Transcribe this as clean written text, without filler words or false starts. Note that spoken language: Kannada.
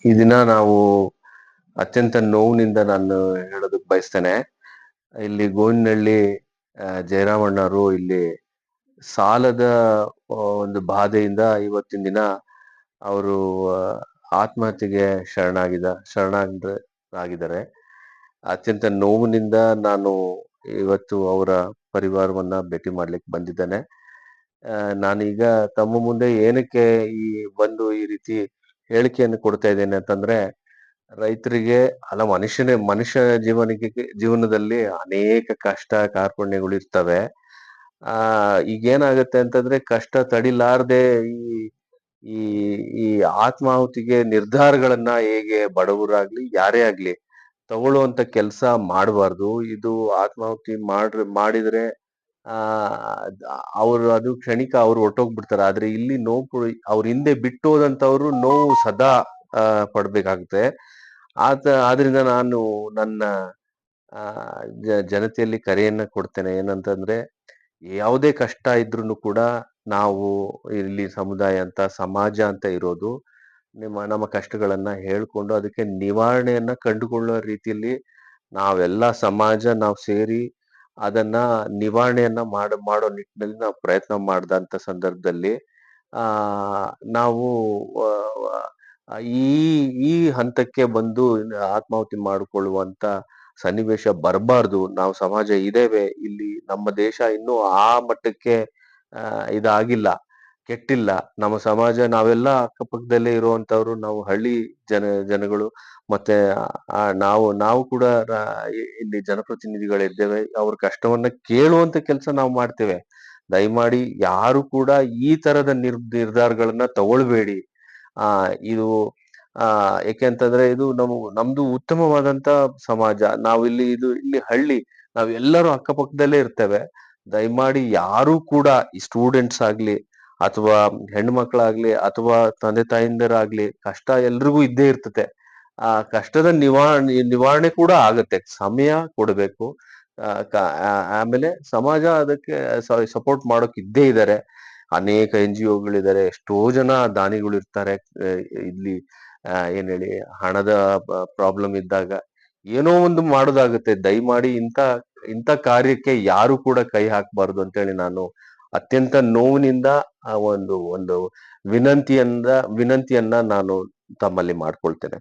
ಈ ದಿನ ನಾವು ಅತ್ಯಂತ ನೋವಿನಿಂದ ನಾನು ಹೇಳೋದಕ್ಕೆ ಬಯಸ್ತೇನೆ. ಇಲ್ಲಿ ಗೋವಿನಹಳ್ಳಿ ಜಯರಾಮಣ್ಣವರು ಇಲ್ಲಿ ಸಾಲದ ಒಂದು ಬಾಧೆಯಿಂದ ಇವತ್ತಿನ ದಿನ ಅವರು ಆತ್ಮಹತ್ಯೆಗೆ ಶರಣಾಗಿದ್ದಾರೆ. ಅತ್ಯಂತ ನೋವಿನಿಂದ ನಾನು ಇವತ್ತು ಅವರ ಪರಿವಾರವನ್ನ ಭೇಟಿ ಮಾಡ್ಲಿಕ್ಕೆ ಬಂದಿದ್ದೇನೆ. ನಾನೀಗ ತಮ್ಮ ಮುಂದೆ ಏನಕ್ಕೆ ಈ ರೀತಿ ಹೇಳಿಕೆಯನ್ನು ಕೊಡ್ತಾ ಇದ್ದೇನೆ ಅಂತಂದ್ರೆ, ರೈತರಿಗೆ ಮನುಷ್ಯ ಜೀವನದಲ್ಲಿ ಅನೇಕ ಕಷ್ಟ ಕಾರ್ಪಣ್ಯಗಳು ಇರ್ತವೆ. ಈಗೇನಾಗತ್ತೆ ಅಂತಂದ್ರೆ ಕಷ್ಟ ತಡಿಲಾರ್ದೆ ಈ ಈ ಈ ಆತ್ಮಾಹುತಿಗೆ ನಿರ್ಧಾರಗಳನ್ನ ಹೇಗೆ ಬಡವರಾಗ್ಲಿ ಯಾರೇ ಆಗ್ಲಿ ತಗೊಳ್ಳುವಂತ ಕೆಲಸ ಮಾಡಬಾರ್ದು. ಇದು ಆತ್ಮಾಹುತಿ ಮಾಡಿದ್ರೆ ಆ ಅವ್ರು ಅದು ಕ್ಷಣಿಕ ಅವ್ರು ಹೊರ್ಟೋಗ್ಬಿಡ್ತಾರೆ. ಆದ್ರೆ ಇಲ್ಲಿ ಅವ್ರ ಹಿಂದೆ ಬಿಟ್ಟು ಹೋದಂತವ್ರು ನೋವು ಸದಾ ಪಡ್ಬೇಕಾಗುತ್ತೆ. ಆದ್ರಿಂದ ನಾನು ನನ್ನ ಆ ಜನತೆಯಲ್ಲಿ ಕರೆಯನ್ನ ಕೊಡ್ತೇನೆ. ಏನಂತಂದ್ರೆ ಯಾವುದೇ ಕಷ್ಟ ಇದ್ರೂನು ಕೂಡ ನಾವು ಇಲ್ಲಿ ಸಮುದಾಯ ಅಂತ ಸಮಾಜ ಅಂತ ಇರೋದು ನಮ್ಮ ಕಷ್ಟಗಳನ್ನ ಹೇಳ್ಕೊಂಡು ಅದಕ್ಕೆ ನಿವಾರಣೆಯನ್ನ ಕಂಡುಕೊಳ್ಳುವ ರೀತಿಯಲ್ಲಿ ನಾವು ಸೇರಿ ಅದನ್ನ ನಿವಾರಣೆಯನ್ನ ಮಾಡೋ ನಿಟ್ಟಿನಲ್ಲಿ ನಾವು ಪ್ರಯತ್ನ ಮಾಡಿದಂತ ಸಂದರ್ಭದಲ್ಲಿ ಆ ನಾವು ಈ ಈ ಹಂತಕ್ಕೆ ಬಂದು ಆತ್ಮಾಹುತಿ ಮಾಡಿಕೊಳ್ಳುವಂತ ಸನ್ನಿವೇಶ ಬರಬಾರ್ದು. ನಾವು ಸಮಾಜ ಇದೇವೆ ಇಲ್ಲಿ, ನಮ್ಮ ದೇಶ ಇನ್ನೂ ಆ ಮಟ್ಟಕ್ಕೆ ಇದಾಗಿಲ್ಲ, ಕೆಟ್ಟಿಲ್ಲ. ನಮ್ಮ ಸಮಾಜ ನಾವೆಲ್ಲ ಅಕ್ಕಪಕ್ಕದಲ್ಲೇ ಇರುವಂತವ್ರು, ನಾವು ಹಳ್ಳಿ ಜನಗಳು. ಮತ್ತೆ ನಾವು ಕೂಡ ಇಲ್ಲಿ ಜನಪ್ರತಿನಿಧಿಗಳಿದ್ದೇವೆ. ಅವ್ರ ಕಷ್ಟವನ್ನ ಕೇಳುವಂತ ಕೆಲಸ ನಾವು ಮಾಡ್ತೇವೆ. ದಯಮಾಡಿ ಯಾರು ಕೂಡ ಈ ತರದ ನಿರ್ಧಾರಗಳನ್ನ ತಗೊಳ್ಬೇಡಿ. ಇದು ಯಾಕೆಂತಂದ್ರೆ ಇದು ನಮ್ದು ಉತ್ತಮವಾದಂತ ಸಮಾಜ. ಇಲ್ಲಿ ಹಳ್ಳಿ, ನಾವೆಲ್ಲರೂ ಅಕ್ಕಪಕ್ಕದಲ್ಲೇ ಇರ್ತೇವೆ. ದಯಮಾಡಿ ಯಾರು ಕೂಡ ಈ ಸ್ಟೂಡೆಂಟ್ಸ್ ಆಗ್ಲಿ ಅಥವಾ ಹೆಣ್ಮಕ್ಳಾಗ್ಲಿ ಅಥವಾ ತಂದೆ ತಾಯಿಂದರಾಗ್ಲಿ ಕಷ್ಟ ಎಲ್ರಿಗೂ ಇದ್ದೇ ಇರ್ತತೆ. ಆ ಕಷ್ಟದ ನಿವಾರಣೆ ಕೂಡ ಆಗತ್ತೆ. ಸಮಯ ಕೊಡ್ಬೇಕು. ಆಮೇಲೆ ಸಮಾಜ ಅದಕ್ಕೆ ಸಪೋರ್ಟ್ ಮಾಡೋಕ್ ಇದ್ದೇ ಇದ್ದಾರೆ. ಅನೇಕ NGOಗಳಿದ್ದಾರೆ, ಎಷ್ಟೋ ಜನ ದಾನಿಗಳು ಇರ್ತಾರೆ. ಇಲ್ಲಿ ಏನ್ ಹೇಳಿ ಹಣದ ಪ್ರಾಬ್ಲಮ್ ಇದ್ದಾಗ ಏನೋ ಒಂದು ಮಾಡೋದಾಗುತ್ತೆ. ದಯಮಾಡಿ ಇಂಥ ಕಾರ್ಯಕ್ಕೆ ಯಾರು ಕೂಡ ಕೈ ಹಾಕಬಾರ್ದು ಅಂತೇಳಿ ನಾನು ಅತ್ಯಂತ ನೋವಿನಿಂದ ಒಂದು ವಿನಂತಿಯನ್ನ ನಾನು ತಮ್ಮಲ್ಲಿ ಮಾಡ್ಕೊಳ್ತೇನೆ.